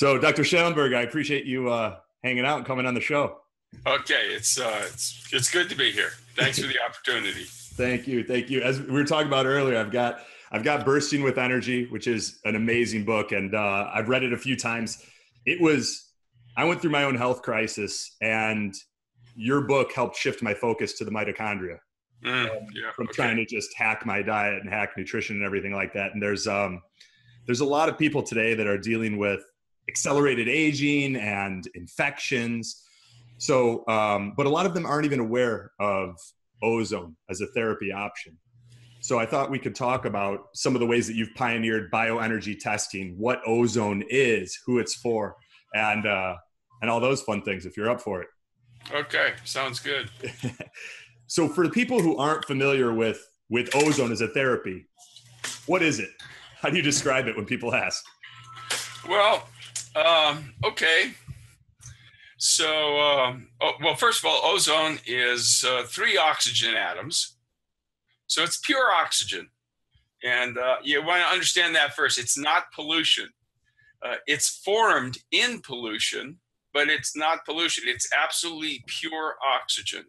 So, Dr. Shallenberger, I appreciate you hanging out and coming on the show. Okay, it's good to be here. Thanks for the opportunity. Thank you, thank you. As we were talking about earlier, I've got Bursting with Energy, which is an amazing book, and I've read it a few times. I went through my own health crisis, and your book helped shift my focus to the mitochondria. From trying to just hack my diet and hack nutrition and everything like that. And there's a lot of people today that are dealing with accelerated aging and infections. So, but a lot of them aren't even aware of ozone as a therapy option. So I thought we could talk about some of the ways that you've pioneered bioenergy testing, what ozone is, who it's for, and all those fun things, if you're up for it. Okay, sounds good. So for the people who aren't familiar with ozone as a therapy, what is it? How do you describe it when people ask? Well, okay. So, well, first of all, ozone is 3 oxygen atoms. So it's pure oxygen. And you want to understand that first. It's not pollution. It's formed in pollution, but it's not pollution. It's absolutely pure oxygen.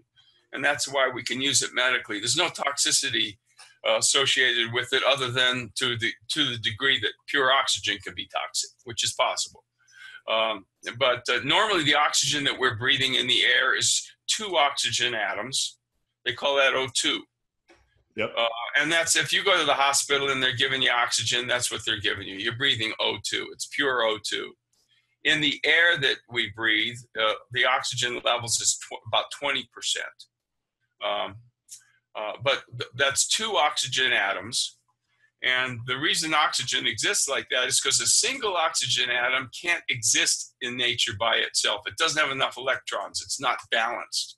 And that's why we can use it medically. There's no toxicity associated with it other than to the degree that pure oxygen can be toxic, which is possible. But normally the oxygen that we're breathing in the air is 2 oxygen atoms. They call that O2. Yep. And that's, if you go to the hospital and they're giving you oxygen, that's what they're giving you. You're breathing O2. It's pure O2. In the air that we breathe, the oxygen levels is about 20%. But that's 2 oxygen atoms. And the reason oxygen exists like that is because a single oxygen atom can't exist in nature by itself. It doesn't have enough electrons. It's not balanced.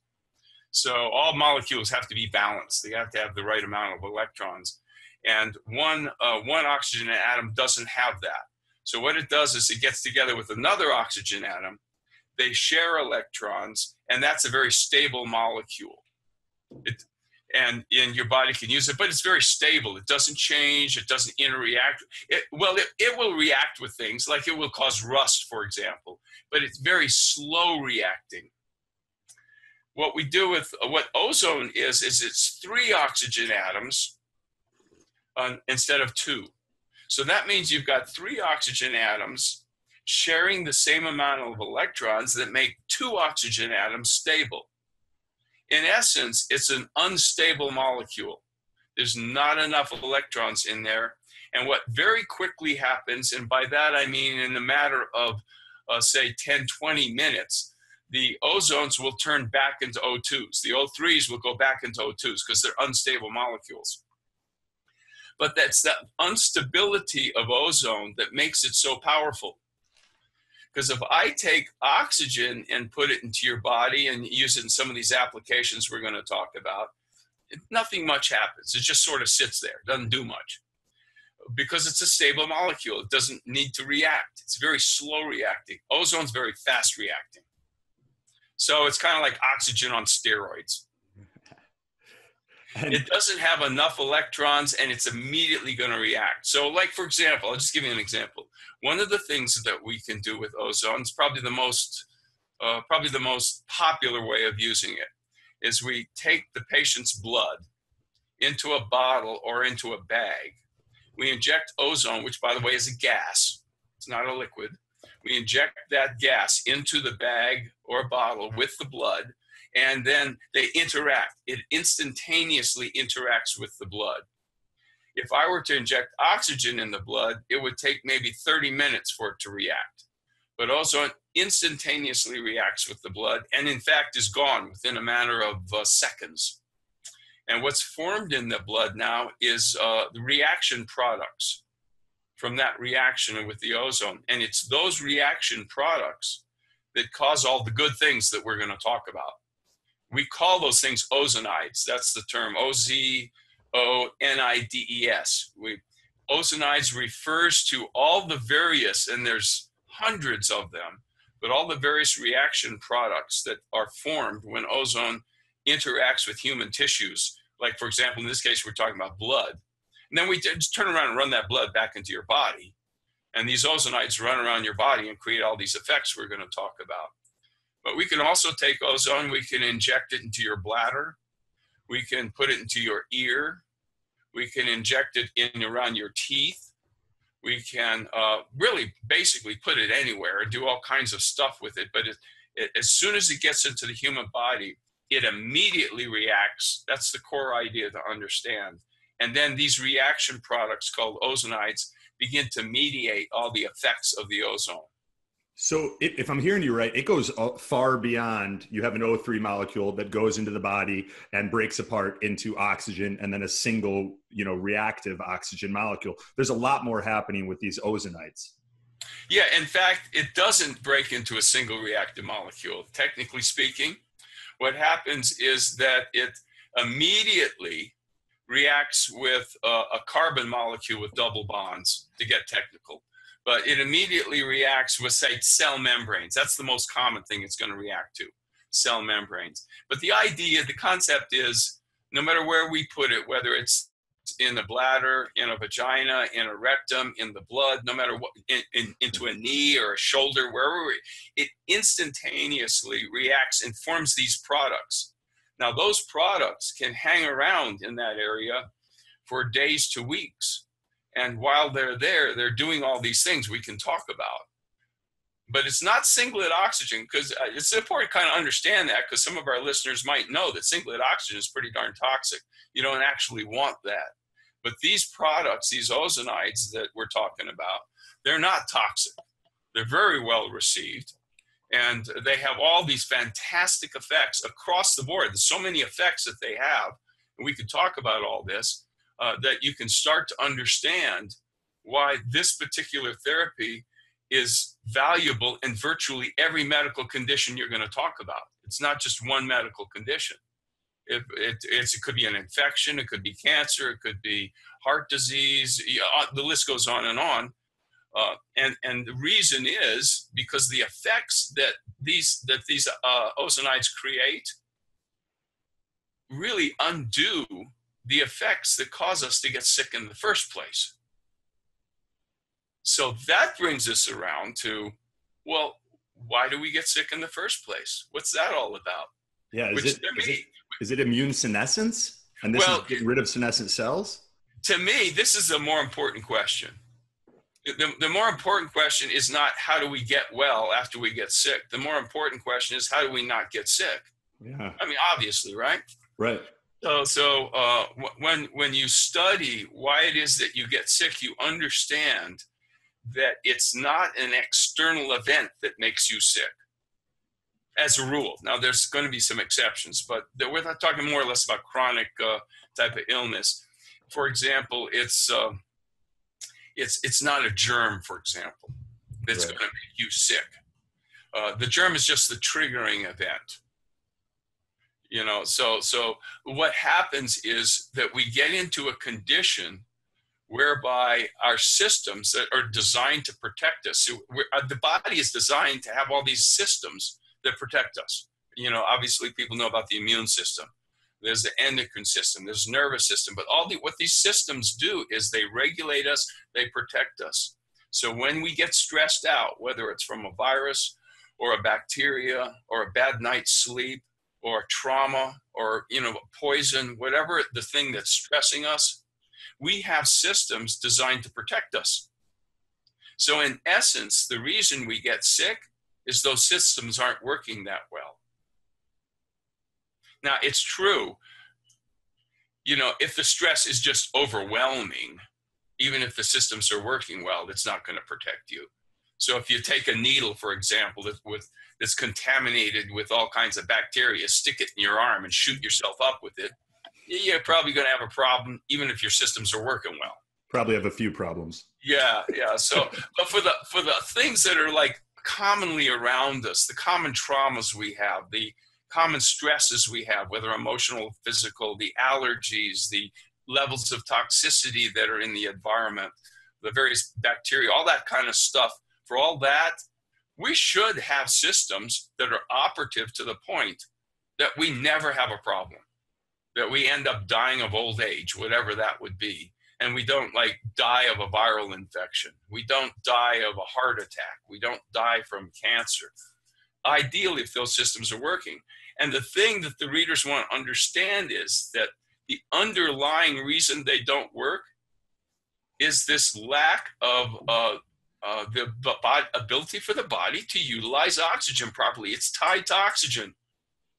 So all molecules have to be balanced. They have to have the right amount of electrons. And one oxygen atom doesn't have that. So what it does is it gets together with another oxygen atom. They share electrons, and that's a very stable molecule. And your body can use it, but it's very stable. It doesn't change. It doesn't interact. It will react with things, like it will cause rust, for example, but it's very slow reacting. What we do with what ozone is it's 3 oxygen atoms instead of 2. So that means you've got 3 oxygen atoms sharing the same amount of electrons that make 2 oxygen atoms stable. In essence, it's an unstable molecule. There's not enough electrons in there. And what very quickly happens, and by that I mean in a matter of, say, 10, 20 minutes, the ozones will turn back into O2s. The O3s will go back into O2s because they're unstable molecules. But that's that instability of ozone that makes it so powerful. Because if I take oxygen and put it into your body and use it in some of these applications we're going to talk about, nothing much happens. It just sort of sits there, doesn't do much. Because it's a stable molecule, it doesn't need to react. It's very slow reacting. Ozone's very fast reacting. So it's kind of like oxygen on steroids. It doesn't have enough electrons and it's immediately going to react. So like, for example, I'll just give you an example. One of the things that we can do with ozone is probably the most popular way of using it is we take the patient's blood into a bottle or into a bag. We inject ozone, which by the way is a gas. It's not a liquid. We inject that gas into the bag or bottle with the blood, and then they interact. It instantaneously interacts with the blood. If I were to inject oxygen in the blood, it would take maybe 30 minutes for it to react. But ozone instantaneously reacts with the blood and in fact is gone within a matter of seconds. And what's formed in the blood now is the reaction products from that reaction with the ozone. And it's those reaction products that cause all the good things that we're going to talk about. We call those things ozonides. That's the term, O-Z-O-N-I-D-E-S. Ozonides refers to all the various, and there's hundreds of them, but all the various reaction products that are formed when ozone interacts with human tissues. Like, for example, in this case, we're talking about blood. And then we just turn around and run that blood back into your body. And these ozonides run around your body and create all these effects we're going to talk about. But we can also take ozone, we can inject it into your bladder, we can put it into your ear, we can inject it in around your teeth, we can really basically put it anywhere and do all kinds of stuff with it. But as soon as it gets into the human body, it immediately reacts. That's the core idea to understand. And then these reaction products called ozonides begin to mediate all the effects of the ozone. So if I'm hearing you right, it goes far beyond. You have an O3 molecule that goes into the body and breaks apart into oxygen and then a single, reactive oxygen molecule. There's a lot more happening with these ozonides. Yeah, in fact, it doesn't break into a single reactive molecule. Technically speaking, what happens is that it immediately reacts with a carbon molecule with double bonds, to get technical. But it immediately reacts with, say, cell membranes. That's the most common thing it's going to react to, cell membranes. But the concept is, no matter where we put it, whether it's in the bladder, in a vagina, in a rectum, in the blood, no matter what, into a knee or a shoulder, wherever it instantaneously reacts and forms these products. Now, those products can hang around in that area for days to weeks. And while they're there, they're doing all these things we can talk about. But it's not singlet oxygen, because it's important to kind of understand that, because some of our listeners might know that singlet oxygen is pretty darn toxic. You don't actually want that. But these products, these ozonides that we're talking about, they're not toxic. They're very well received. And they have all these fantastic effects across the board. There's so many effects that they have. And we could talk about all this. That you can start to understand why this particular therapy is valuable in virtually every medical condition you're going to talk about. It's not just one medical condition. It could be an infection, it could be cancer, it could be heart disease, the list goes on and on. And the reason is because the effects that these ozonides create really undo the effects that cause us to get sick in the first place. So that brings us around to, well, why do we get sick in the first place? What's that all about? Yeah, is it immune senescence? And this is getting rid of senescent cells? To me, this is a more important question. The more important question is not how do we get well after we get sick. The more important question is how do we not get sick? Yeah. I mean, obviously, right? Right. So when you study why it is that you get sick, you understand that it's not an external event that makes you sick, as a rule. Now, there's going to be some exceptions, but we're not talking more or less about chronic type of illness. For example, it's not a germ, for example, that's going to make you sick. The germ is just the triggering event. So what happens is that we get into a condition whereby our systems that are designed to protect us. So the body is designed to have all these systems that protect us. Obviously people know about the immune system. There's the endocrine system, there's the nervous system, but what these systems do is they regulate us, they protect us. So when we get stressed out, whether it's from a virus or a bacteria or a bad night's sleep, or trauma, or poison, whatever the thing that's stressing us, we have systems designed to protect us. So in essence, the reason we get sick is those systems aren't working that well. Now, it's true, if the stress is just overwhelming, even if the systems are working well, it's not going to protect you. So if you take a needle, for example, that's contaminated with all kinds of bacteria, stick it in your arm and shoot yourself up with it, you're probably going to have a problem, even if your systems are working well. Probably have a few problems. Yeah. So, but for the things that are like commonly around us, the common traumas we have, the common stresses we have, whether emotional, physical, the allergies, the levels of toxicity that are in the environment, the various bacteria, all that kind of stuff. For all that, we should have systems that are operative to the point that we never have a problem, that we end up dying of old age, whatever that would be. and we don't like die of a viral infection. We don't die of a heart attack. We don't die from cancer. Ideally, if those systems are working. And the thing that the readers want to understand is that the underlying reason they don't work is this lack of the ability for the body to utilize oxygen properly. It's tied to oxygen.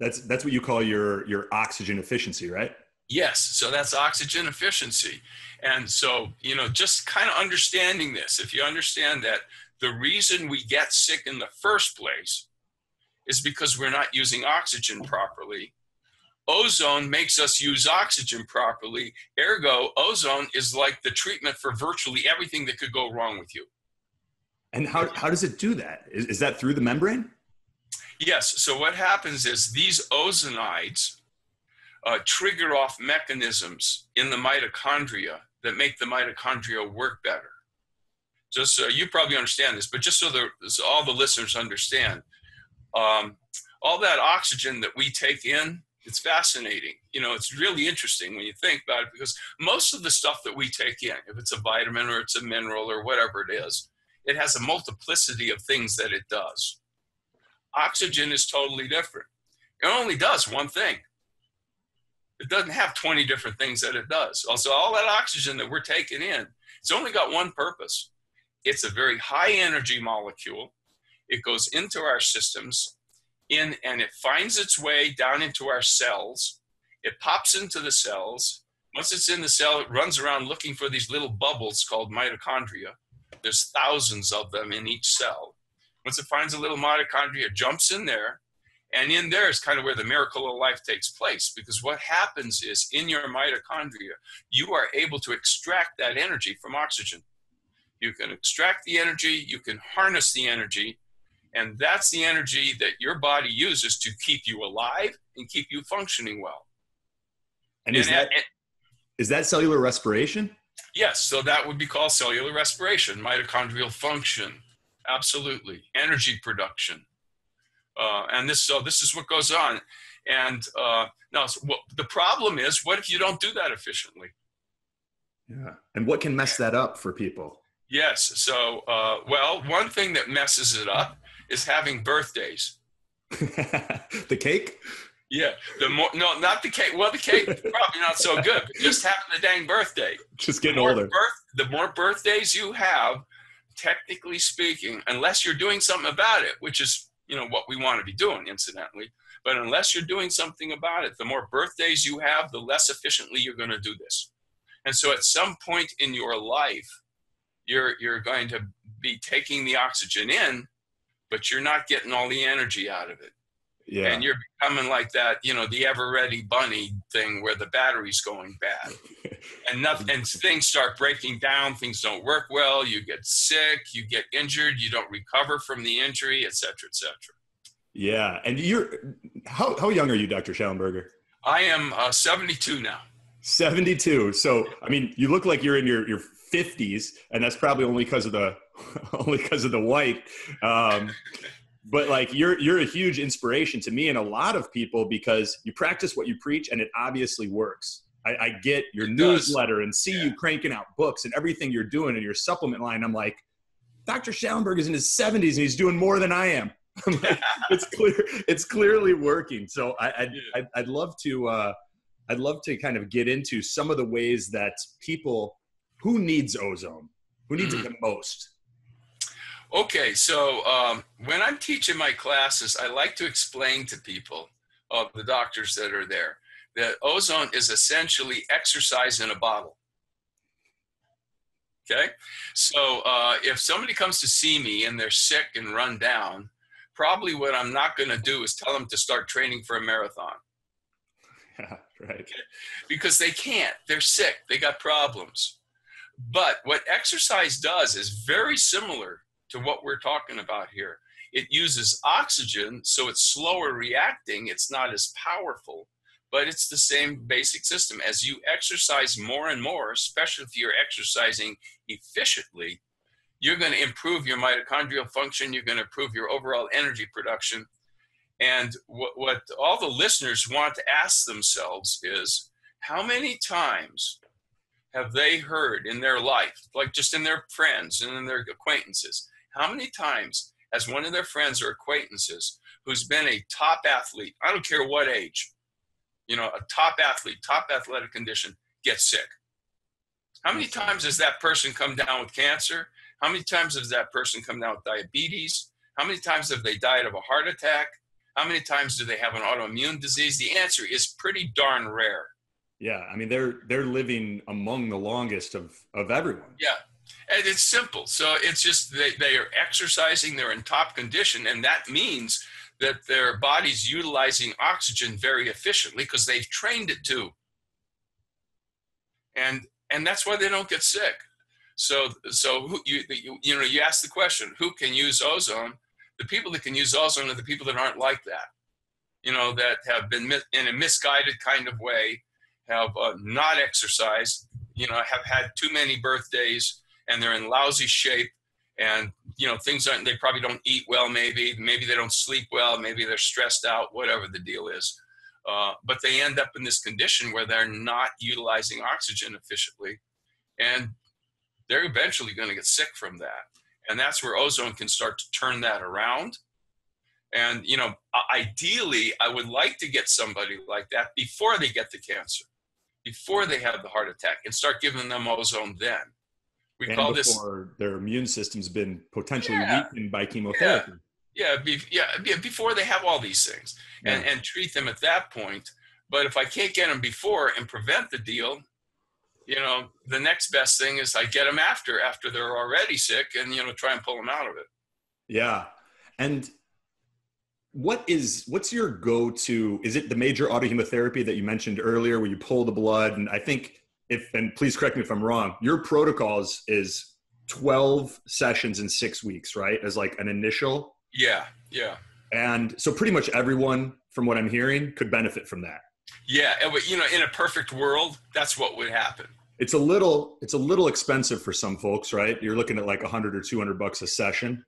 That's what you call your oxygen efficiency, right? Yes. So that's oxygen efficiency. And so, just kind of understanding this, if you understand that the reason we get sick in the first place is because we're not using oxygen properly. Ozone makes us use oxygen properly. Ergo, ozone is like the treatment for virtually everything that could go wrong with you. And how does it do that? Is that through the membrane? Yes. So what happens is these ozonides trigger off mechanisms in the mitochondria that make the mitochondria work better. Just so you probably understand this, but just so all the listeners understand, all that oxygen that we take in, it's fascinating. It's really interesting when you think about it, because most of the stuff that we take in, if it's a vitamin or it's a mineral or whatever it is, it has a multiplicity of things that it does. Oxygen is totally different. It only does one thing. It doesn't have 20 different things that it does. Also, all that oxygen that we're taking in, it's only got one purpose. It's a very high energy molecule. It goes into our systems and it finds its way down into our cells. It pops into the cells. Once it's in the cell, it runs around looking for these little bubbles called mitochondria. There's thousands of them in each cell. Once it finds a little mitochondria, it jumps in there. And in there is kind of where the miracle of life takes place, because what happens is in your mitochondria, you are able to extract that energy from oxygen. You can extract the energy, you can harness the energy, and that's the energy that your body uses to keep you alive and keep you functioning well. And is that cellular respiration? Yes, so that would be called cellular respiration, mitochondrial function, absolutely, energy production. And this is what goes on. And now the problem is, what if you don't do that efficiently? Yeah. And what can mess that up for people? Yes. So, one thing that messes it up is having birthdays. The cake? Yeah. No, not the cake. Well, the cake probably not so good, but just having the dang birthday. Just getting older. The more birthdays you have, technically speaking, unless you're doing something about it, which is what we want to be doing, incidentally. But unless you're doing something about it, the more birthdays you have, the less efficiently you're going to do this. And so at some point in your life, you're going to be taking the oxygen in, but you're not getting all the energy out of it. Yeah. And you're becoming like that, the ever-ready bunny thing where the battery's going bad. And things start breaking down, things don't work well, you get sick, you get injured, you don't recover from the injury, et cetera, et cetera. Yeah. And how young are you, Dr. Shallenberger? I am 72 now. 72. So, I mean, you look like you're in your 50s, and that's probably only because of the white. But like you're a huge inspiration to me and a lot of people, because you practice what you preach and it obviously works. I get your newsletter and see you cranking out books and everything you're doing in your supplement line. I'm like, Dr. Shallenberger is in his 70s and he's doing more than I am. Like, it's clearly working. So I'd love to kind of get into some of the ways that people who needs ozone, who needs it the most. Okay, so when I'm teaching my classes, I like to explain to people, the doctors that are there, that ozone is essentially exercise in a bottle. Okay, so if somebody comes to see me and they're sick and run down, probably what I'm not going to do is tell them to start training for a marathon. Yeah, right. Okay? Because they can't. They're sick. They got problems. But what exercise does is very similar to what we're talking about here. It uses oxygen, so it's slower reacting. It's not as powerful, but it's the same basic system. As you exercise more and more, especially if you're exercising efficiently, you're going to improve your mitochondrial function. You're going to improve your overall energy production. And what all the listeners want to ask themselves is, how many times have they heard in their life, like just in their friends and in their acquaintances, how many times has one of their friends or acquaintances who's been a top athlete, I don't care what age, you know, a top athlete, top athletic condition, gets sick? How many times has that person come down with cancer? How many times has that person come down with diabetes? How many times have they died of a heart attack? How many times do they have an autoimmune disease? The answer is pretty darn rare. Yeah, I mean, they're living among the longest of everyone. Yeah, and it's simple. So it's just they are exercising, they're in top condition, and that means that their body's utilizing oxygen very efficiently because they've trained it to. And that's why they don't get sick. So you ask the question, who can use ozone? The people that can use ozone are the people that aren't like that, you know, that have been in a misguided kind of way, have not exercised, you know, have had too many birthdays, and they're in lousy shape, and, you know, things aren't, they probably don't eat well, maybe they don't sleep well, maybe they're stressed out, whatever the deal is. But they end up in this condition where they're not utilizing oxygen efficiently, and they're eventually going to get sick from that. And that's where ozone can start to turn that around. And, you know, ideally, I would like to get somebody like that before they get the cancer, before they have the heart attack, and start giving them ozone then. We and call before this, their immune system's been potentially weakened by chemotherapy. Before they have all these things, and treat them at that point. But if I can't get them before and prevent the deal, you know, the next best thing is I get them after they're already sick, and, you know, try and pull them out of it. Yeah. And what's your go-to? Is it the major autohemotherapy that you mentioned earlier where you pull the blood? And I think and please correct me if I'm wrong, your protocols is 12 sessions in 6 weeks, right? As like an initial. Yeah. And so pretty much everyone, from what I'm hearing, could benefit from that. Yeah, you know, in a perfect world, that's what would happen. It's a little expensive for some folks, right? You're looking at like $100 or $200 a session.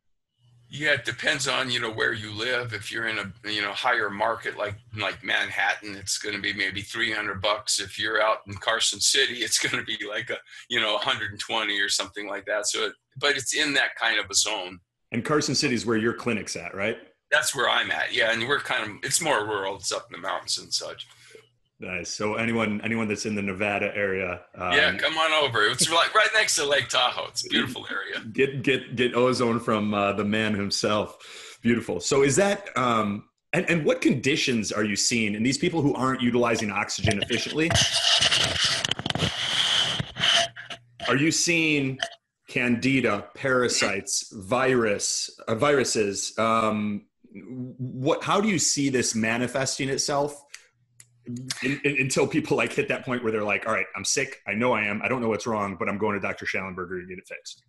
Yeah, it depends on, you know, where you live. If you're in a, you know, higher market like Manhattan, it's going to be maybe $300. If you're out in Carson City, it's going to be like a, you know, 120 or something like that. So, but it's in that kind of a zone. And Carson City is where your clinic's at, right? That's where I'm at. Yeah, and we're it's more rural. It's up in the mountains and such. Nice. So anyone that's in the Nevada area, come on over. It's like right next to Lake Tahoe. It's a beautiful area. Get ozone from the man himself. Beautiful. So is that and what conditions are you seeing in these people who aren't utilizing oxygen efficiently? Are you seeing candida, parasites, viruses? How do you see this manifesting itself? Until people like hit that point where they're like, all right, I'm sick. I know I am. I don't know what's wrong, but I'm going to Dr. Shallenberger to get it fixed.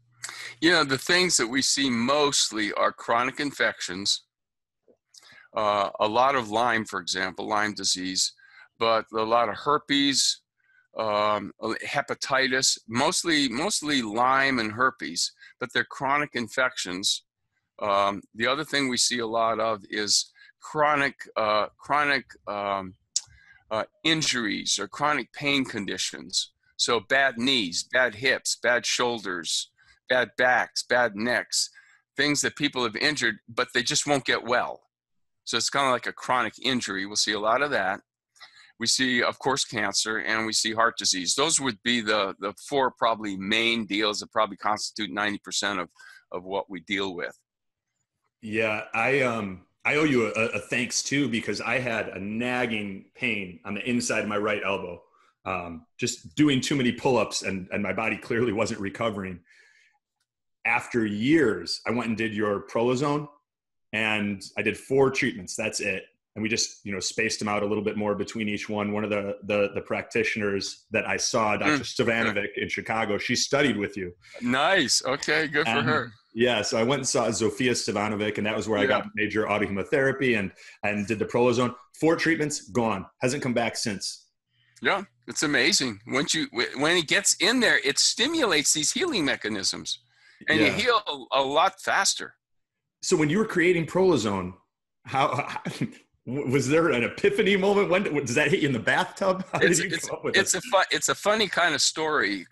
You know, the things that we see mostly are chronic infections, a lot of Lyme, for example, Lyme disease, but a lot of herpes, hepatitis, mostly Lyme and herpes, but they're chronic infections. The other thing we see a lot of is chronic injuries or chronic pain conditions. So bad knees, bad hips, bad shoulders, bad backs, bad necks, things that people have injured, but they just won't get well. So it's kind of like a chronic injury. We'll see a lot of that. We see, of course, cancer, and we see heart disease. Those would be the four probably main deals that probably constitute 90% of what we deal with. Yeah, I owe you a thanks too, because I had a nagging pain on the inside of my right elbow, just doing too many pull-ups, and my body clearly wasn't recovering. After years, I went and did your Prolozone, and I did 4 treatments. That's it. And we just, you know, spaced them out a little bit more between each one. One of the practitioners that I saw, Dr. Stevanovic in Chicago, she studied with you. Nice. Okay, good for her. Yeah, so I went and saw Zofia Stevanovic, and that was where I got major autohemotherapy and did the Prolozone. 4 treatments, gone. Hasn't come back since. Yeah, it's amazing. When it gets in there, it stimulates these healing mechanisms, and you heal a lot faster. So when you were creating Prolozone, Was there an epiphany moment? When does that hit you in the bathtub? How did you come up with it? It's a funny kind of story.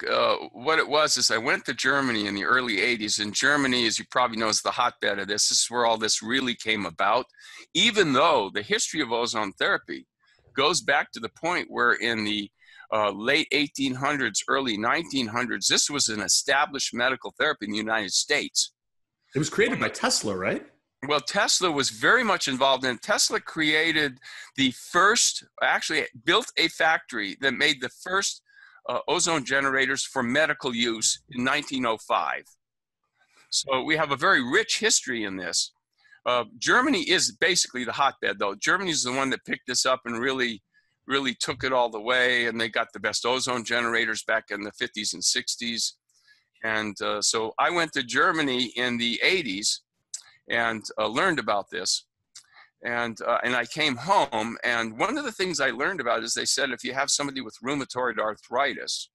What it was is I went to Germany in the early 80s, and Germany, as you probably know, is the hotbed of this. This is where all this really came about, even though the history of ozone therapy goes back to the point where in the late 1800s, early 1900s, this was an established medical therapy in the United States. It was created by Tesla, right? Well, Tesla was very much involved in it. Tesla created actually built a factory that made the first ozone generators for medical use in 1905. So we have a very rich history in this. Germany is basically the hotbed, though. Germany is the one that picked this up and really took it all the way, and they got the best ozone generators back in the 50s and 60s. And so I went to Germany in the 80s and learned about this. And I came home, and one of the things I learned about is they said if you have somebody with rheumatoid arthritis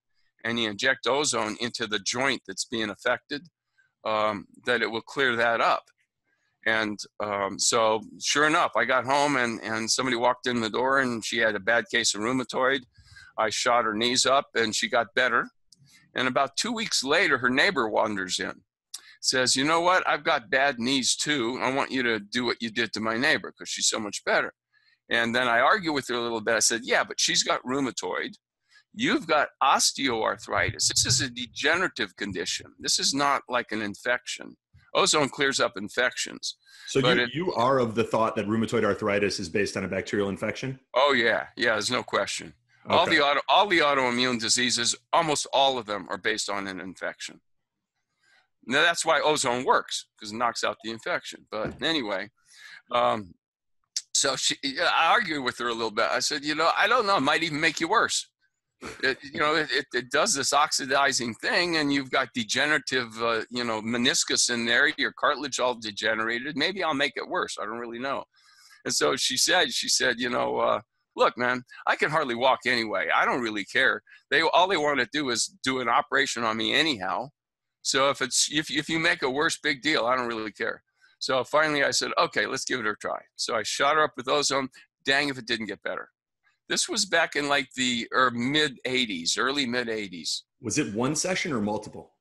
and you inject ozone into the joint that's being affected, that it will clear that up. And so sure enough, I got home and somebody walked in the door and she had a bad case of rheumatoid. I shot her knees up and she got better. And about 2 weeks later, her neighbor wanders in, says, you know what, I've got bad knees too. I want you to do what you did to my neighbor because she's so much better. And then I argue with her a little bit. I said, yeah, but she's got rheumatoid. You've got osteoarthritis. This is a degenerative condition. This is not like an infection. Ozone clears up infections. So you are of the thought that rheumatoid arthritis is based on a bacterial infection? Oh, yeah. Yeah, there's no question. Okay. All the autoimmune diseases, almost all of them are based on an infection. Now, that's why ozone works, because it knocks out the infection. But anyway, so I argued with her a little bit. I said, I don't know. It might even make you worse. It does this oxidizing thing, and you've got degenerative, meniscus in there, your cartilage all degenerated. Maybe I'll make it worse. I don't really know. And so she said, look, man, I can hardly walk anyway. I don't really care. All they want to do is do an operation on me anyhow. So if you make it worse, big deal. I don't really care. So finally I said, okay, let's give it a try. So I shot her up with ozone. Dang if it didn't get better. This was back in like the mid-80s, early mid-80s. Was it one session or multiple?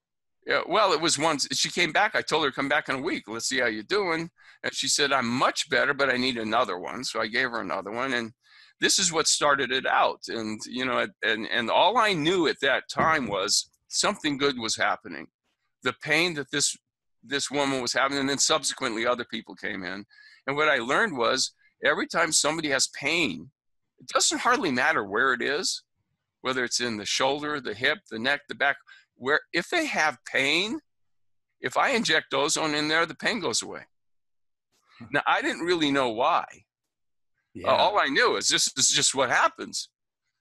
Yeah, well, it was one. She came back. I told her to come back in a week. Let's see how you're doing. And she said, I'm much better, but I need another one. So I gave her another one. And this is what started it out. And, and all I knew at that time was something good was happening. The pain that this woman was having, and then subsequently other people came in. And what I learned was every time somebody has pain, it doesn't hardly matter where it is, whether it's in the shoulder, the hip, the neck, the back, where if they have pain, if I inject ozone in there, the pain goes away. Now, I didn't really know why. Yeah. All I knew is this is just what happens.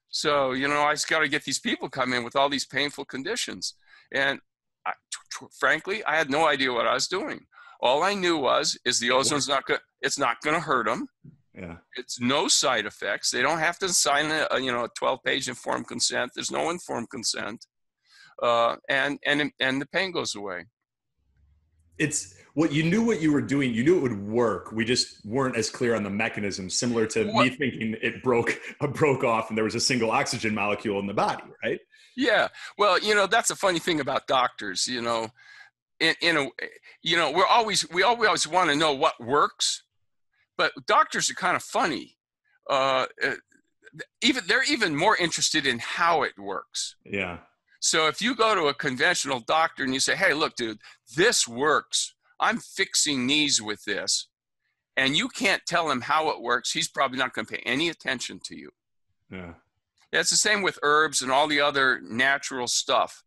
So, I just got to get these people come in with all these painful conditions. And frankly, I had no idea what I was doing. All I knew is the ozone's it's not going to hurt them. Yeah. It's no side effects. They don't have to sign a 12-page informed consent. There's no informed consent. And the pain goes away. It's what you were doing. You knew it would work. We just weren't as clear on the mechanism, similar to me thinking it broke off and there was a single oxygen molecule in the body, right? Yeah. Well, that's a funny thing about doctors, we always want to know what works, but doctors are kind of funny. They're even more interested in how it works. Yeah. So if you go to a conventional doctor and you say, hey, look, dude, this works. I'm fixing knees with this. And you can't tell him how it works. He's probably not going to pay any attention to you. Yeah. It's the same with herbs and all the other natural stuff.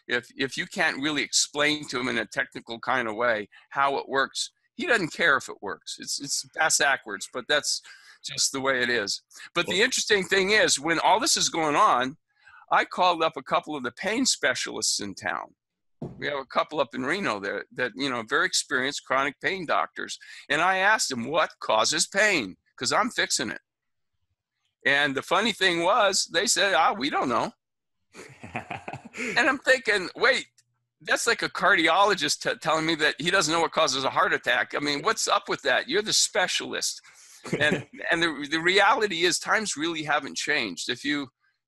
If you can't really explain to him in a technical kind of way how it works, he doesn't care if it works. It's backwards, but that's just the way it is. But the interesting thing is, when all this is going on, I called up a couple of the pain specialists in town. We have a couple up in Reno there that, very experienced chronic pain doctors. And I asked them, what causes pain? Because I'm fixing it. And the funny thing was, they said, we don't know. And I'm thinking, wait, that's like a cardiologist telling me that he doesn't know what causes a heart attack. I mean, what's up with that? You're the specialist. And the reality is times really haven't changed.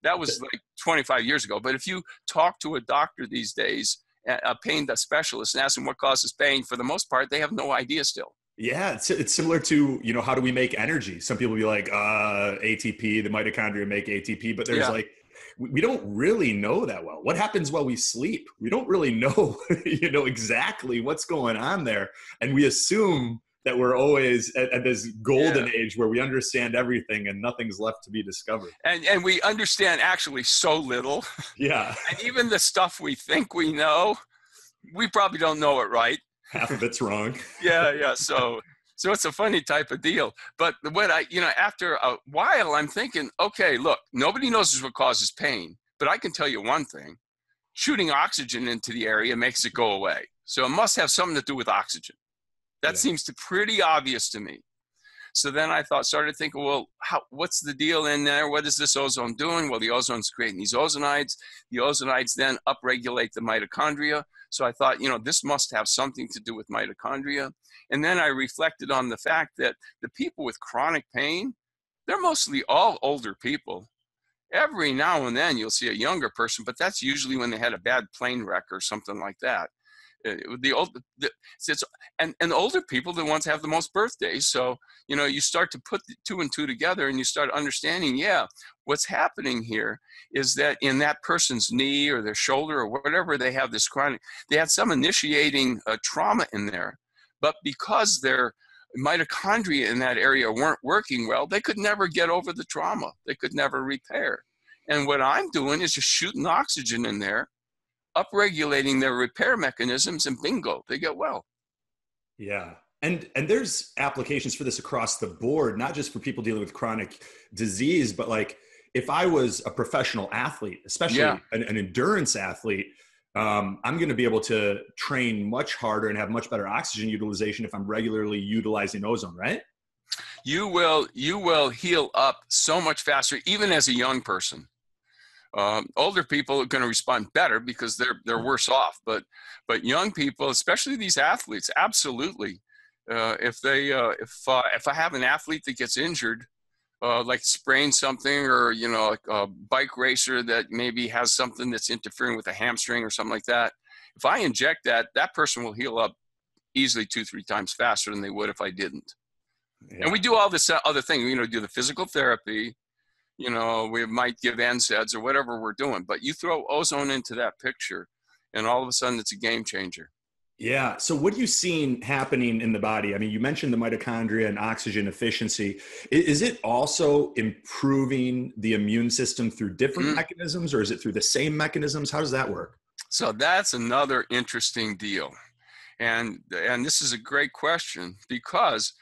That was like 25 years ago, but if you talk to a doctor these days, a pain specialist, and ask them what causes pain, for the most part, they have no idea still. Yeah, it's similar to, how do we make energy? Some people be like, ATP, the mitochondria make ATP, but there's like, we don't really know that well. What happens while we sleep? We don't really know, exactly what's going on there. And we assume that we're always at this golden age where we understand everything and nothing's left to be discovered. And we understand actually so little. Yeah. And even the stuff we think we know, we probably don't know it right. Half of it's wrong. Yeah. So it's a funny type of deal. But what after a while, I'm thinking, okay, look, nobody knows what causes pain, but I can tell you one thing: shooting oxygen into the area makes it go away. So it must have something to do with oxygen. That seems pretty obvious to me. So then I started thinking, well, what's the deal in there? What is this ozone doing? Well, the ozone's creating these ozonides. The ozonides then upregulate the mitochondria. So I thought, this must have something to do with mitochondria. And then I reflected on the fact that the people with chronic pain, they're mostly all older people. Every now and then you'll see a younger person, but that's usually when they had a bad plane wreck or something like that. The older people, the ones have the most birthdays. So, you start to put the 2 and 2 together and you start understanding, what's happening here is that in that person's knee or their shoulder or whatever, they have this they had some initiating trauma in there. But because their mitochondria in that area weren't working well, they could never get over the trauma. They could never repair. And what I'm doing is just shooting oxygen in there, upregulating their repair mechanisms, and bingo, they get well. Yeah. And there's applications for this across the board, not just for people dealing with chronic disease, but like if I was a professional athlete, especially an endurance athlete, I'm going to be able to train much harder and have much better oxygen utilization if I'm regularly utilizing ozone, right? You will heal up so much faster, even as a young person. Older people are going to respond better because they're worse off, but young people, especially these athletes, absolutely. If I have an athlete that gets injured, like sprain something, or like a bike racer that maybe has something that's interfering with a hamstring or something like that, if I inject that person will heal up easily 2-3 times faster than they would if I didn't. And we do all this other thing, do the physical therapy. We might give NSAIDs or whatever we're doing, but you throw ozone into that picture and all of a sudden it's a game changer. Yeah. So what are you seeing happening in the body? I mean, you mentioned the mitochondria and oxygen efficiency. Is it also improving the immune system through different mechanisms, or is it through the same mechanisms? How does that work? So that's another interesting deal. And this is a great question, because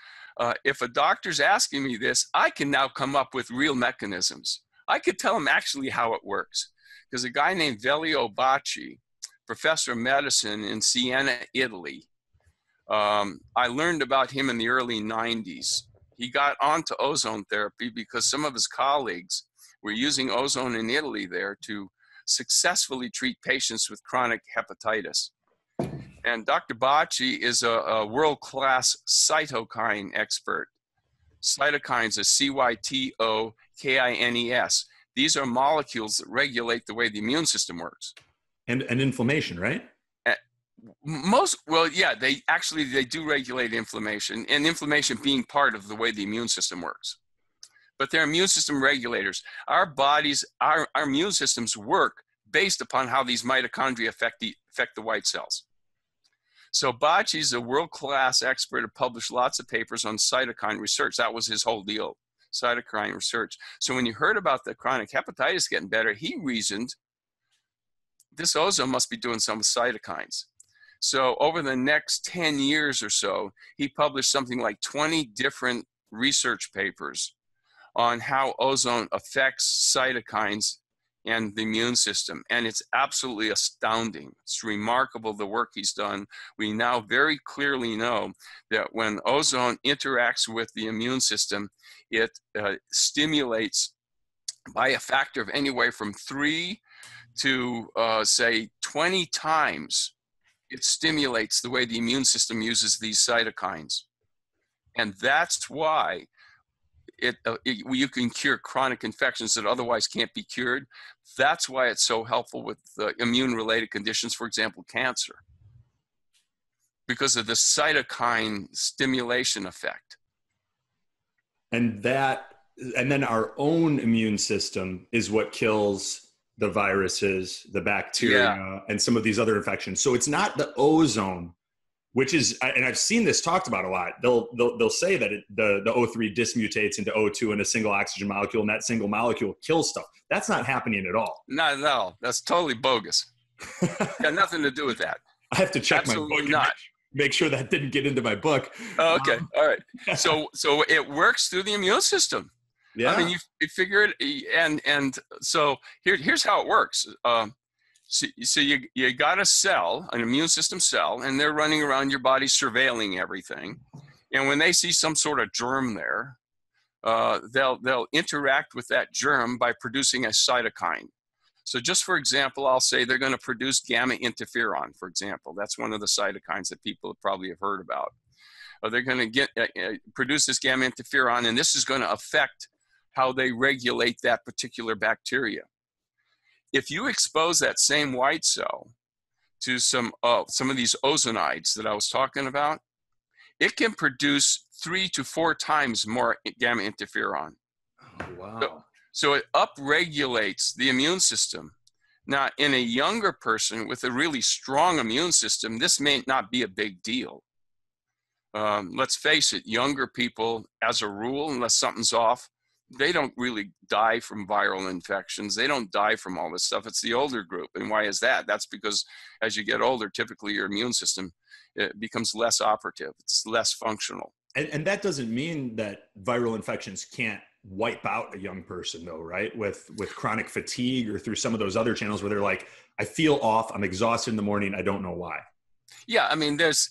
if a doctor's asking me this, I can now come up with real mechanisms. I could tell them actually how it works. Because a guy named Velio Bacci, professor of medicine in Siena, Italy, I learned about him in the early 90s. He got onto ozone therapy because some of his colleagues were using ozone in Italy there to successfully treat patients with chronic hepatitis. And Dr. Bacci is a world-class cytokine expert. Cytokines are cytokines. These are molecules that regulate the way the immune system works. And inflammation, right? They do regulate inflammation, and inflammation being part of the way the immune system works. But they're immune system regulators. Our bodies, our immune systems work based upon how these mitochondria affect the white cells. So Bacci's a world-class expert who published lots of papers on cytokine research. That was his whole deal, cytokine research. So when you heard about the chronic hepatitis getting better, he reasoned this ozone must be doing some with cytokines. So over the next 10 years or so, he published something like 20 different research papers on how ozone affects cytokines and the immune system. And it's absolutely astounding. It's remarkable the work he's done. We now very clearly know that when ozone interacts with the immune system, it stimulates by a factor of anywhere from 3 to say 20 times. It stimulates the way the immune system uses these cytokines. And that's why you can cure chronic infections that otherwise can't be cured. That's why it's so helpful with immune-related conditions, for example, cancer, because of the cytokine stimulation effect. And then our own immune system is what kills the viruses, the bacteria, and some of these other infections. So it's not the ozone, which is, and I've seen this talked about a lot. They'll say that the O3 dismutates into O2 in a single oxygen molecule, and that single molecule kills stuff. That's not happening at all. Not at all. That's totally bogus. Got nothing to do with that. I have to check Absolutely my book. Not. Make sure that didn't get into my book. Oh, okay. All right. So it works through the immune system. Yeah. I mean, you figure it, and so here's how it works. So you got a cell, an immune system cell, and they're running around your body surveilling everything. And when they see some sort of germ there, they'll interact with that germ by producing a cytokine. So just for example, I'll say they're going to produce gamma interferon, for example. That's one of the cytokines that people probably have heard about. They're going to produce this gamma interferon, and this is going to affect how they regulate that particular bacteria. If you expose that same white cell to some of these ozonides that I was talking about, it can produce 3 to 4 times more gamma interferon. Oh, wow. So it upregulates the immune system. Now, in a younger person with a really strong immune system, this may not be a big deal. Let's face it, younger people, as a rule, unless something's off, they don't really die from viral infections. They don't die from all this stuff. It's the older group. And why is that? That's because as you get older, typically your immune system becomes less operative. It's less functional. And that doesn't mean that viral infections can't wipe out a young person, though, right? With chronic fatigue or through some of those other channels where they're like, I feel off, I'm exhausted in the morning, I don't know why. Yeah, I mean, there's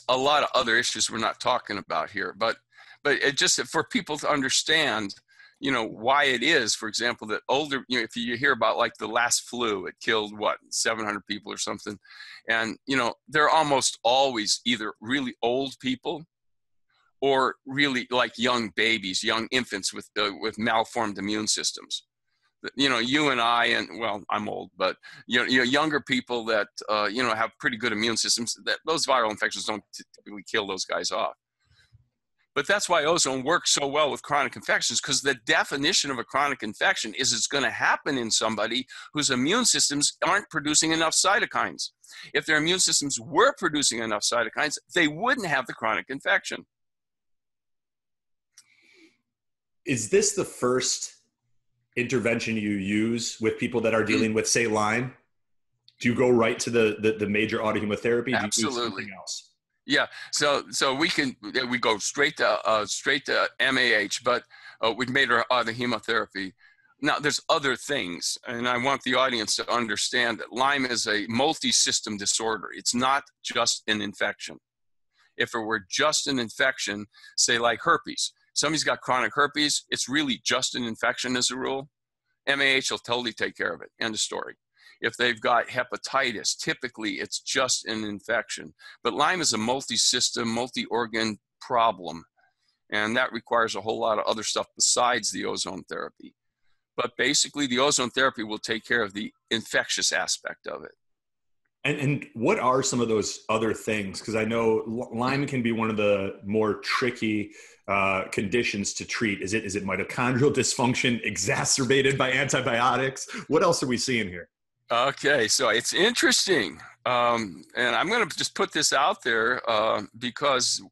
a lot of other issues we're not talking about here, but it just for people to understand, why it is, for example, that older, if you hear about like the last flu, it killed 700 people or something. And, they're almost always either really old people or really like young babies, young infants with malformed immune systems. You and I, and well, I'm old, but younger people that have pretty good immune systems, that those viral infections don't typically kill those guys off. But that's why ozone works so well with chronic infections, because the definition of a chronic infection is it's going to happen in somebody whose immune systems aren't producing enough cytokines. If their immune systems were producing enough cytokines, they wouldn't have the chronic infection. Is this the first intervention you use with people that are dealing with, say, Lyme? Do you go right to the major autohemotherapy? Absolutely. Do you use something else? Yeah, so we go straight to MAH, but we've made our autohemotherapy. Now there's other things, and I want the audience to understand that Lyme is a multi-system disorder. It's not just an infection. If it were just an infection, say like herpes, somebody's got chronic herpes, it's really just an infection as a rule. MAH will totally take care of it. End of story. If they've got hepatitis, typically it's just an infection. But Lyme is a multi-system, multi-organ problem, and that requires a whole lot of other stuff besides the ozone therapy. But basically, the ozone therapy will take care of the infectious aspect of it. And what are some of those other things? Because I know Lyme can be one of the more tricky conditions to treat. Is it mitochondrial dysfunction exacerbated by antibiotics? What else are we seeing here? Okay, so it's interesting. And I'm going to just put this out there because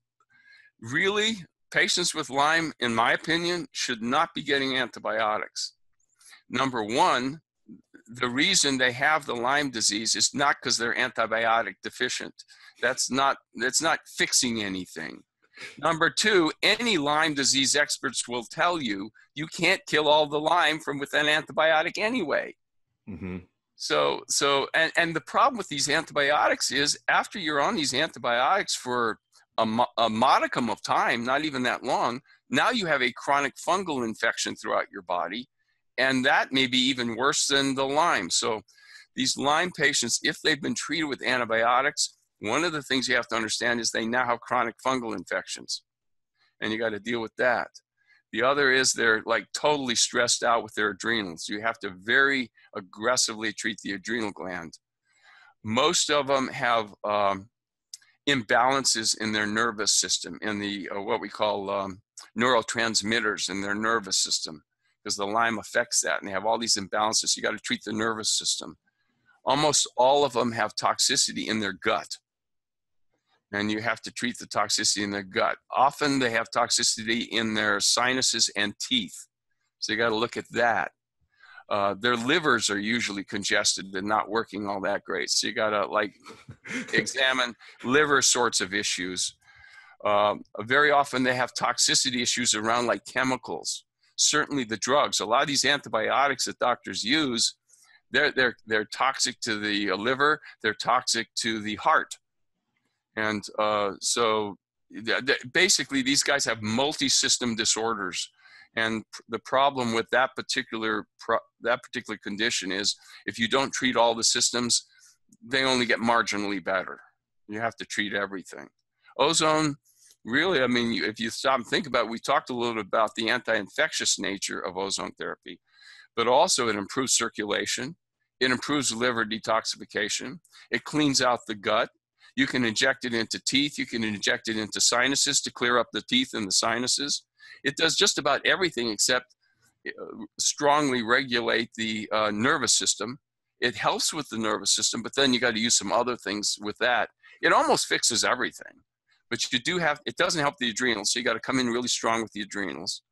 really, patients with Lyme, in my opinion, should not be getting antibiotics. Number one, the reason they have the Lyme disease is not because they're antibiotic deficient. That's not fixing anything. Number two, any Lyme disease experts will tell you you can't kill all the Lyme with an antibiotic anyway. Mm-hmm. So the problem with these antibiotics is after you're on these antibiotics for a modicum of time, not even that long, now you have a chronic fungal infection throughout your body. And that may be even worse than the Lyme. So these Lyme patients, if they've been treated with antibiotics, one of the things you have to understand is they now have chronic fungal infections. And you got to deal with that. The other is they're like totally stressed out with their adrenals. You have to very aggressively treat the adrenal gland. Most of them have imbalances in their nervous system, in the what we call neurotransmitters in their nervous system, because the Lyme affects that, and they have all these imbalances. You got to treat the nervous system. Almost all of them have toxicity in their gut, and you have to treat the toxicity in their gut. Often they have toxicity in their sinuses and teeth, so you got to look at that. Their livers are usually congested and not working all that great, so you got to like examine liver sorts of issues. Very often they have toxicity issues around like chemicals. Certainly the drugs. A lot of these antibiotics that doctors use, they're toxic to the liver. They're toxic to the heart. And so basically these guys have multi-system disorders. And the problem with that particular condition is if you don't treat all the systems, they only get marginally better. You have to treat everything. Ozone, really, I mean, if you stop and think about it, we talked a little bit about the anti-infectious nature of ozone therapy, but also it improves circulation. It improves liver detoxification. It cleans out the gut. You can inject it into teeth. You can inject it into sinuses to clear up the teeth and the sinuses. It does just about everything except strongly regulate the nervous system. It helps with the nervous system, but then you got to use some other things with that. It almost fixes everything, but it doesn't help the adrenals, so you got to come in really strong with the adrenals.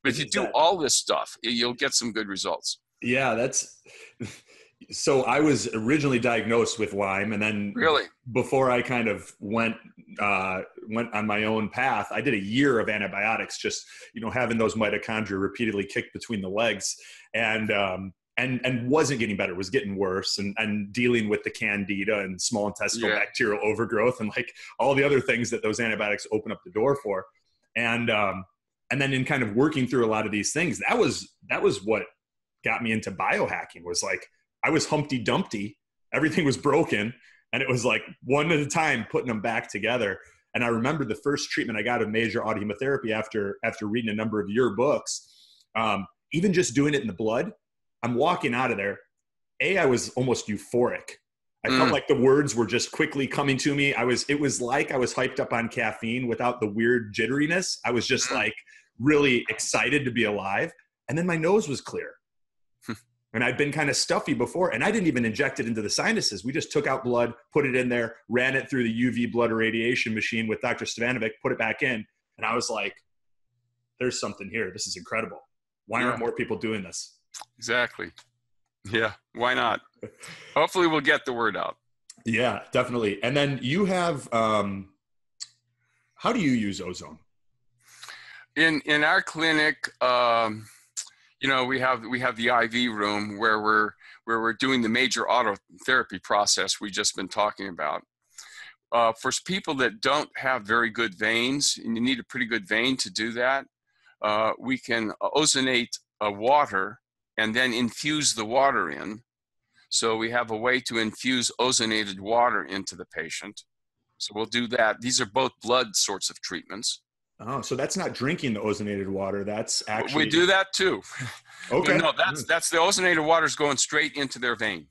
But if you do all this stuff, you'll get some good results. Yeah, so I was originally diagnosed with Lyme, and then really before I kind of went on my own path, I did a year of antibiotics, just, having those mitochondria repeatedly kicked between the legs, and wasn't getting better, was getting worse, and dealing with the candida and small intestinal bacterial overgrowth and like all the other things that those antibiotics open up the door for. And then in kind of working through a lot of these things, that was what got me into biohacking. Was like, I was Humpty Dumpty, everything was broken, and it was like one at a time putting them back together. And I remember the first treatment I got of major autohemotherapy after reading a number of your books, even just doing it in the blood. I'm walking out of there. I was almost euphoric. I felt like the words were just quickly coming to me. It was like I was hyped up on caffeine without the weird jitteriness. I was just like really excited to be alive. And then my nose was clear. And I'd been kind of stuffy before, and I didn't even inject it into the sinuses. We just took out blood, put it in there, ran it through the UV blood irradiation machine with Dr. Stevanovic, put it back in. And I was like, there's something here. This is incredible. Why aren't more people doing this? Exactly. Yeah. Why not? Hopefully we'll get the word out. Yeah, definitely. And then you have, how do you use ozone? In our clinic, we have the IV room where we're doing the major autotherapy process we've just been talking about. For people that don't have very good veins, and you need a pretty good vein to do that, we can ozonate water and then infuse the water in. So we have a way to infuse ozonated water into the patient. So we'll do that. These are both blood sorts of treatments. Oh, so that's not drinking the ozonated water. That's actually... We do that too. Okay. No, that's the ozonated water is going straight into their vein.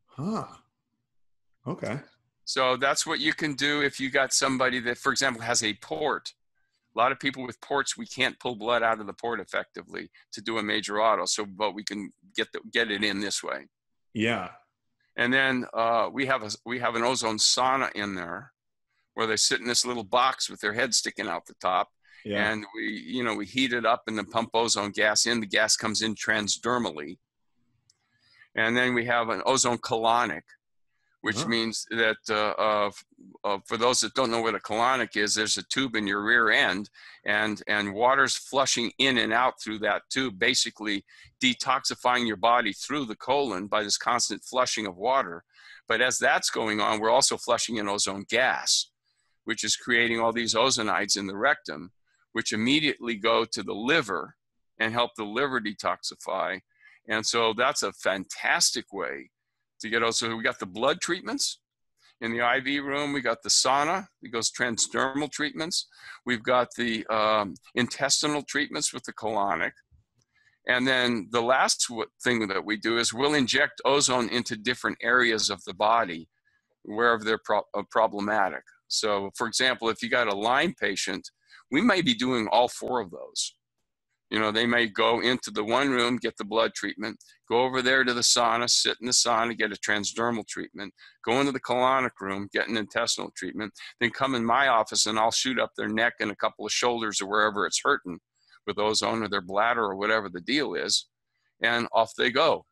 Huh. Okay. So that's what you can do if you got somebody that, for example, has a port. A lot of people with ports, we can't pull blood out of the port effectively to do a major auto. But we can get it in this way. Yeah. And then we have an ozone sauna in there, where they sit in this little box with their head sticking out the top. Yeah. And we heat it up and then pump ozone gas in. The gas comes in transdermally. And then we have an ozone colonic, which means that for those that don't know what a colonic is, there's a tube in your rear end, and water's flushing in and out through that tube, basically detoxifying your body through the colon by this constant flushing of water. But as that's going on, we're also flushing in ozone gas, which is creating all these ozonides in the rectum, which immediately go to the liver and help the liver detoxify. And so that's a fantastic way to get ozone. We got the blood treatments, In the IV room, we got the sauna. It goes transdermal treatments. We've got the intestinal treatments with the colonic. And then the last thing that we do is we'll inject ozone into different areas of the body wherever they're problematic. So, for example, if you got a Lyme patient, we may be doing all 4 of those. You know, they may go into the one room, get the blood treatment, go over there to the sauna, sit in the sauna, get a transdermal treatment, go into the colonic room, get an intestinal treatment, then come in my office and I'll shoot up their neck and a couple of shoulders or wherever it's hurting with ozone, or their bladder or whatever the deal is, and off they go.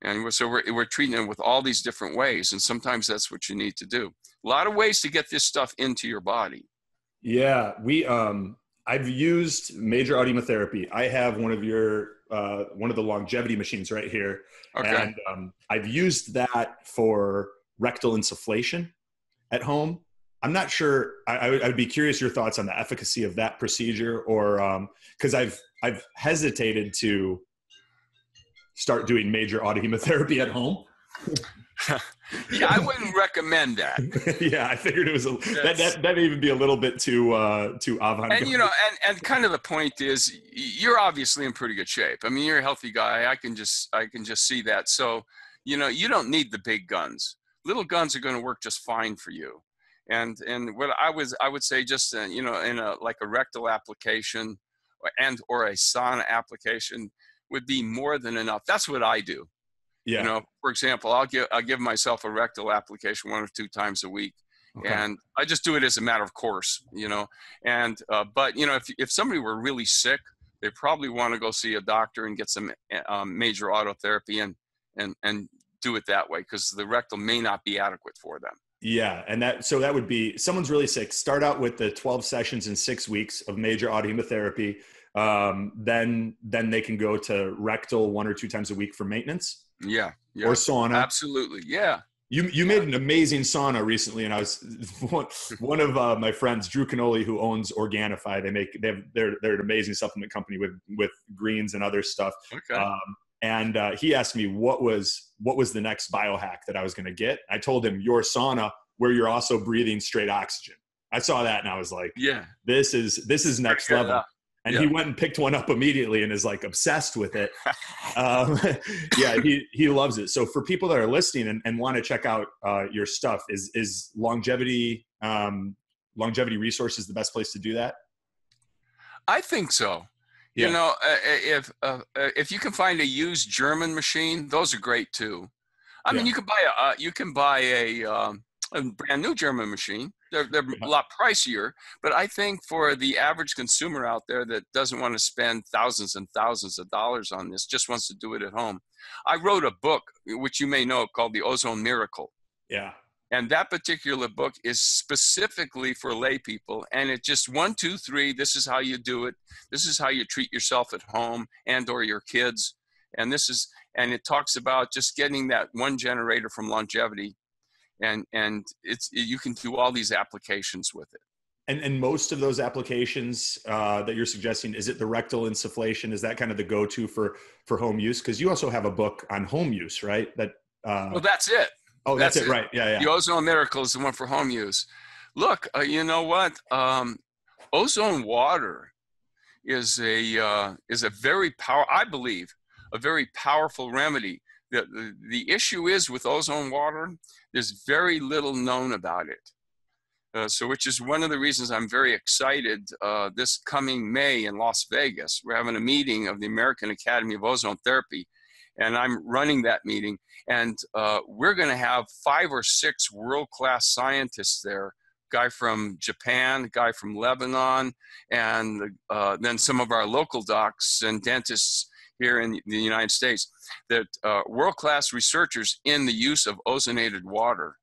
And so we're treating them with all these different ways, and sometimes that's what you need to do. A lot of ways to get this stuff into your body. Yeah, I've used major audiotherapy. I have one of the longevity machines right here. Okay. And I've used that for rectal insufflation at home. I'm not sure. I would be curious your thoughts on the efficacy of that procedure, or because I've hesitated to start doing major audiotherapy at home. Yeah, I wouldn't recommend that. Yeah, I figured it was that may even be a little bit too avant-garde. And you know, and kind of the point is, you're obviously in pretty good shape. I mean, you're a healthy guy. I can just see that. So, you know, you don't need the big guns. Little guns are going to work just fine for you. And what I would say, just you know, in a rectal application or a sauna application would be more than enough. That's what I do. Yeah. You know, for example, I'll give myself a rectal application 1 or 2 times a week. Okay. And I just do it as a matter of course, you know. And but you know, if somebody were really sick, they probably want to go see a doctor and get some major autotherapy and do it that way, because the rectal may not be adequate for them. Yeah, and that would be, someone's really sick, start out with the 12 sessions in 6 weeks of major audiotherapy. Then they can go to rectal 1 or 2 times a week for maintenance. Yeah. Or sauna. Absolutely. Yeah. You made an amazing sauna recently, and I was one of my friends, Drew Canoli, who owns Organifi. They're an amazing supplement company with greens and other stuff. Okay. And he asked me what was the next biohack that I was going to get. I told him your sauna, where you're also breathing straight oxygen. I saw that and I was like, yeah, this is next level. And he went and picked one up immediately and is like obsessed with it. Yeah, he loves it. So for people that are listening and want to check out your stuff, is longevity resources the best place to do that? I think so. Yeah. You know, if you can find a used German machine, those are great too. I mean, you can buy a brand new German machine. They're a lot pricier, but I think for the average consumer out there that doesn't want to spend thousands and thousands of dollars on this, just wants to do it at home. I wrote a book, which you may know, called The Ozone Miracle. Yeah. And that particular book is specifically for lay people. And it just 1, 2, 3, this is how you do it. This is how you treat yourself at home and or your kids. And it talks about just getting that one generator from longevity. And you can do all these applications with it. And most of those applications that you're suggesting, is it the rectal insufflation? Is that kind of the go-to for home use? Because you also have a book on home use, right? Well, that's it. Oh, that's it, right? Yeah. The Ozone Miracle is the one for home use. Look, you know what? Ozone water is a very I believe a very powerful remedy. The issue is with ozone water, there's very little known about it. So which is one of the reasons I'm very excited. This coming May in Las Vegas, we're having a meeting of the American Academy of Ozone Therapy, and I'm running that meeting. And we're going to have 5 or 6 world-class scientists there. Guy from Japan, guy from Lebanon, and then some of our local docs and dentists here in the United States, that world-class researchers in the use of ozonated water.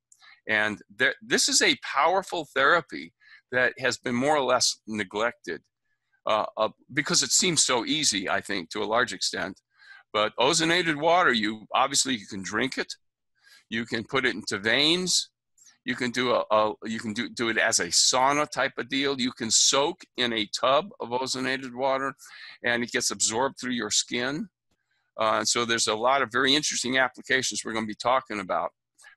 And this is a powerful therapy that has been more or less neglected because it seems so easy, I think, to a large extent. But ozonated water, you can drink it, you can put it into veins, you can do it as a sauna type of deal. You can soak in a tub of ozonated water, and it gets absorbed through your skin. And so there's a lot of very interesting applications we're going to be talking about.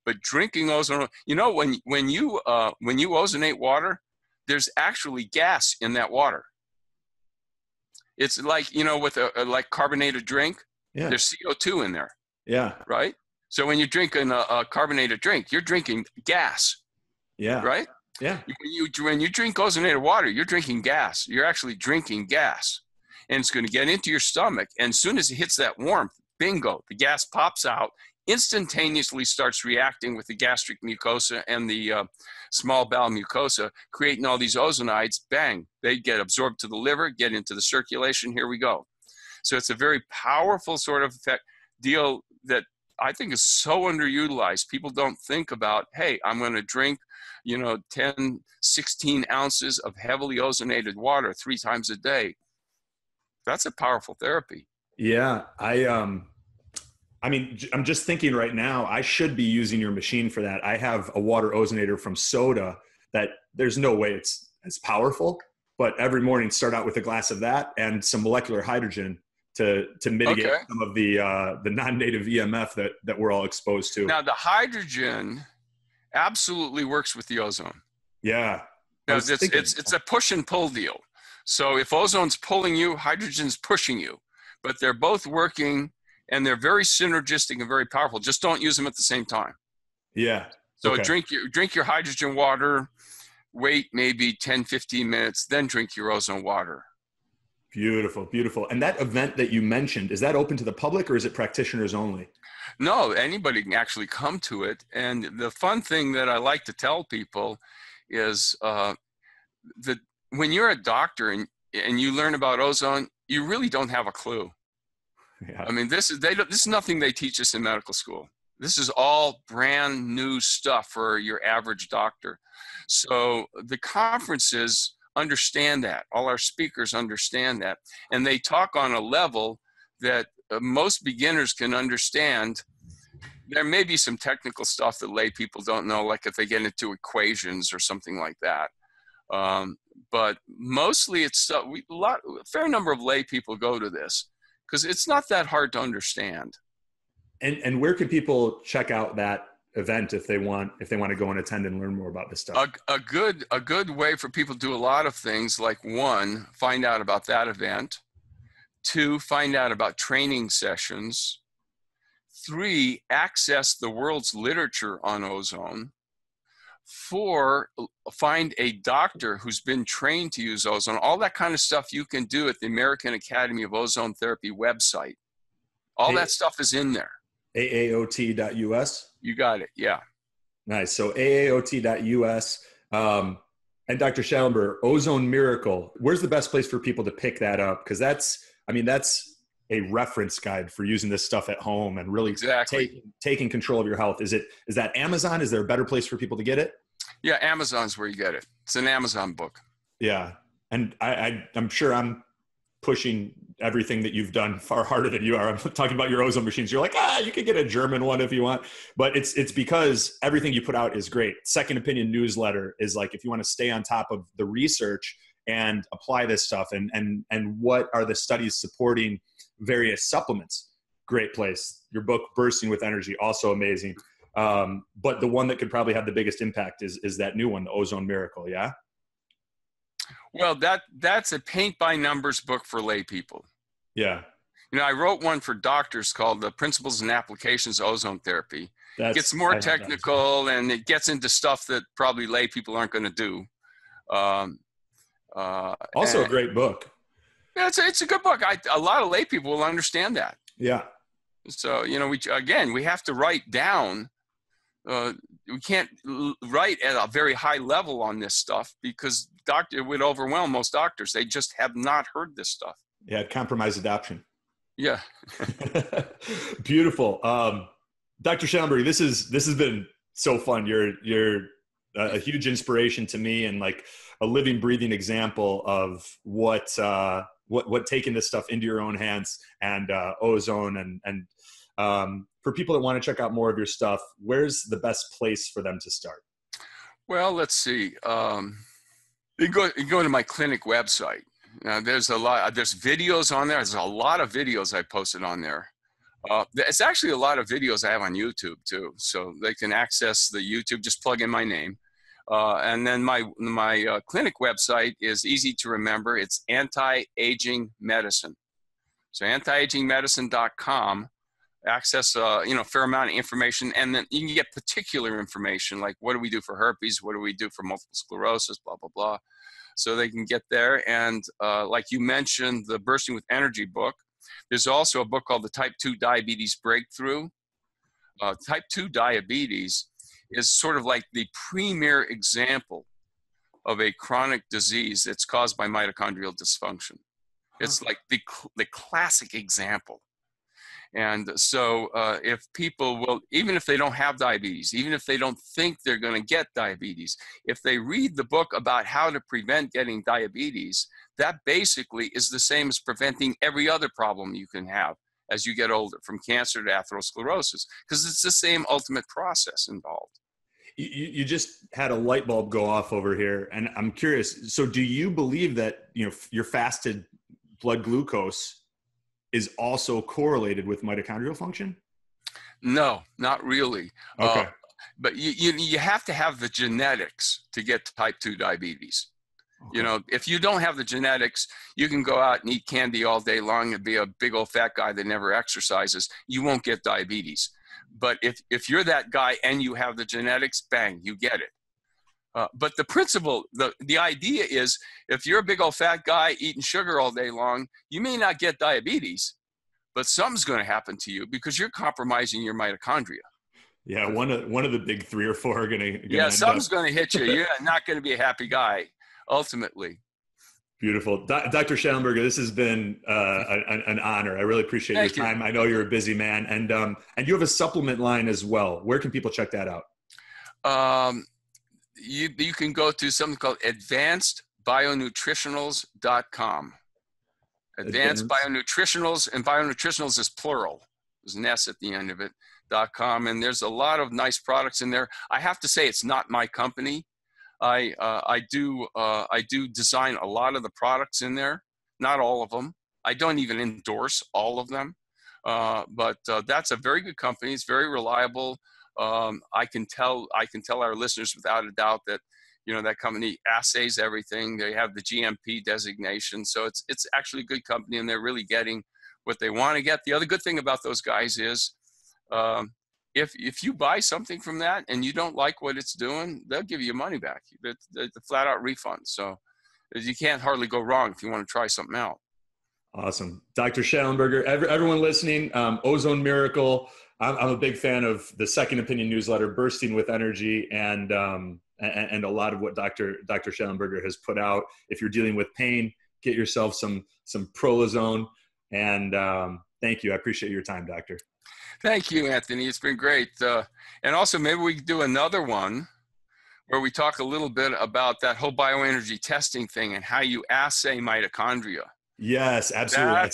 But drinking ozone, you know, when you ozonate water, there's actually gas in that water. It's like, you know, with a like carbonated drink, Yeah. there's CO2 in there. Yeah. Right. So when you're drinking a carbonated drink, you're drinking gas. Yeah. Right. Yeah. When you drink ozonated water, you're drinking gas. You're actually drinking gas, and it's going to get into your stomach. And as soon as it hits that warmth, bingo, the gas pops out, instantaneously starts reacting with the gastric mucosa and the small bowel mucosa, creating all these ozonides. Bang, they get absorbed to the liver, get into the circulation. Here we go. So it's a very powerful sort of deal that I think is so underutilized. People don't think about, hey, I'm going to drink, 10, 16 ounces of heavily ozonated water 3 times a day. That's a powerful therapy. Yeah. I mean, I'm just thinking right now, I should be using your machine for that. I have a water ozonator from Soda that there's no way it's as powerful, but every morning start out with a glass of that and some molecular hydrogen to mitigate some of the non-native EMF that we're all exposed to. Now the hydrogen absolutely works with the ozone. Yeah. Now, it's a push and pull deal. So if ozone's pulling you, hydrogen's pushing you, but they're both working and they're very synergistic and very powerful. Just don't use them at the same time. Yeah. So drink your hydrogen water, wait maybe 10, 15 minutes, then drink your ozone water. Beautiful, beautiful. And that event that you mentioned, is that open to the public or is it practitioners only? No, anybody can actually come to it. And the fun thing that I like to tell people is that when you're a doctor and you learn about ozone, you really don't have a clue. Yeah. I mean, this is nothing they teach us in medical school. This is all brand new stuff for your average doctor. So the conferences understand that. All our speakers understand that. And they talk on a level that most beginners can understand. There may be some technical stuff that lay people don't know, like if they get into equations or something like that. But mostly it's a fair number of lay people go to this because it's not that hard to understand. And where can people check out that event if they want to go and attend and learn more about this stuff? A good way for people to do a lot of things, like 1, find out about that event. 2, find out about training sessions. 3, access the world's literature on ozone. 4, find a doctor who's been trained to use ozone. All that kind of stuff you can do at the American Academy of Ozone Therapy website. All that stuff is in there. AAOT.us? You got it, yeah. Nice. So AAOT.us. And Dr. Shallenberger, Ozone Miracle, where's the best place for people to pick that up? Because that's a reference guide for using this stuff at home and really taking control of your health. Is that Amazon? Is there a better place for people to get it? Yeah, Amazon's where you get it. It's an Amazon book. Yeah. And I'm sure I'm pushing everything that you've done far harder than you are. I'm talking about your ozone machines. You're like, you could get a German one if you want, but it's because everything you put out is great. Second Opinion newsletter is like, if you want to stay on top of the research and apply this stuff and what are the studies supporting various supplements, great place. Your book, Bursting with Energy, also amazing. But the one that could probably have the biggest impact is that new one, the Ozone Miracle. Yeah. Well, that's a paint by numbers book for lay people. Yeah. I wrote one for doctors called The Principles and Applications of Ozone Therapy. It gets more technical and it gets into stuff that probably lay people aren't going to do. Also a great book. Yeah, it's a good book. A lot of lay people will understand that. Yeah. So, we have to write down. We can't write at a very high level on this stuff because it would overwhelm most doctors. They just have not heard this stuff. Yeah, compromised adoption. Yeah. Beautiful. Dr. Shallenberger, this has been so fun. You're a huge inspiration to me and like a living, breathing example of what taking this stuff into your own hands and ozone and for people that want to check out more of your stuff, where's the best place for them to start? Well, let's see. You go to my clinic website. There's videos on there. There's a lot of videos I posted on there. It's actually a lot of videos I have on YouTube too, so they can access the YouTube. Just plug in my name, and then my clinic website is easy to remember. It's Anti-Aging Medicine. So antiagingmedicine.com. Access a fair amount of information, and then you can get particular information like what do we do for herpes, what do we do for multiple sclerosis, blah blah blah. So they can get there, and like you mentioned, the Bursting with Energy book. There's also a book called the Type 2 Diabetes Breakthrough. Type 2 diabetes is sort of like the premier example of a chronic disease that's caused by mitochondrial dysfunction. It's like the classic example. And so if people will, even if they don't have diabetes, even if they don't think they're going to get diabetes, if they read the book about how to prevent getting diabetes, that basically is the same as preventing every other problem you can have as you get older, from cancer to atherosclerosis, because it's the same ultimate process involved. You just had a light bulb go off over here, and I'm curious. So do you believe that your fasted blood glucose is also correlated with mitochondrial function? No, not really. Okay. But you have to have the genetics to get type 2 diabetes. Okay. If you don't have the genetics, you can go out and eat candy all day long and be a big old fat guy that never exercises. You won't get diabetes. But if you're that guy and you have the genetics, bang, you get it. But the principle, the idea is, if you're a big old fat guy eating sugar all day long, you may not get diabetes, but something's going to happen to you because you're compromising your mitochondria. Yeah, one of the big 3 or 4 are going to. Yeah, something's going to hit you. You're not going to be a happy guy, ultimately. Beautiful, Dr. Shallenberger. This has been an honor. I really appreciate your time. I know you're a busy man, and you have a supplement line as well. Where can people check that out? You can go to something called advancedbionutritionals.com. Advanced Bionutritionals, and Bionutritionals is plural. There's an S at the end of it, .com. And there's a lot of nice products in there. I have to say, it's not my company. I do design a lot of the products in there, not all of them. I don't even endorse all of them. But that's a very good company. It's very reliable. I can tell our listeners without a doubt that, that company assays everything. They have the GMP designation. So it's actually a good company, and they're really getting what they want to get. The other good thing about those guys is, if you buy something from that and you don't like what it's doing, they'll give you your money back. It's a flat out refund. So you can't hardly go wrong if you want to try something out. Awesome. Dr. Shallenberger, everyone listening, Ozone Miracle. I'm a big fan of the Second Opinion newsletter, Bursting with Energy, and a lot of what Dr. Shallenberger has put out. If you're dealing with pain, get yourself some Prolozone. And thank you. I appreciate your time, Doctor. Thank you, Anthony. It's been great. And also, maybe we could do another one where we talk a little bit about that whole bioenergy testing thing and how you assay mitochondria. Yes, absolutely.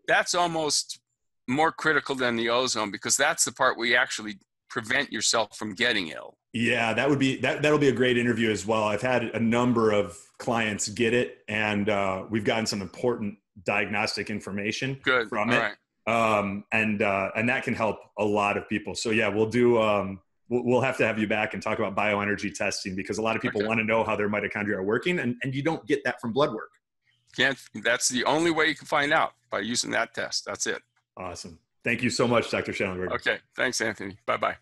That's almost more critical than the ozone, because that's the part where you actually prevent yourself from getting ill. Yeah, that'll be a great interview as well. I've had a number of clients get it, and we've gotten some important diagnostic information from it. Right. And that can help a lot of people. So yeah, we'll do, we'll have to have you back and talk about bioenergy testing, because a lot of people want to know how their mitochondria are working, and you don't get that from blood work. That's the only way you can find out, by using that test. That's it. Awesome. Thank you so much, Dr. Shallenberger. Okay. Thanks, Anthony. Bye-bye.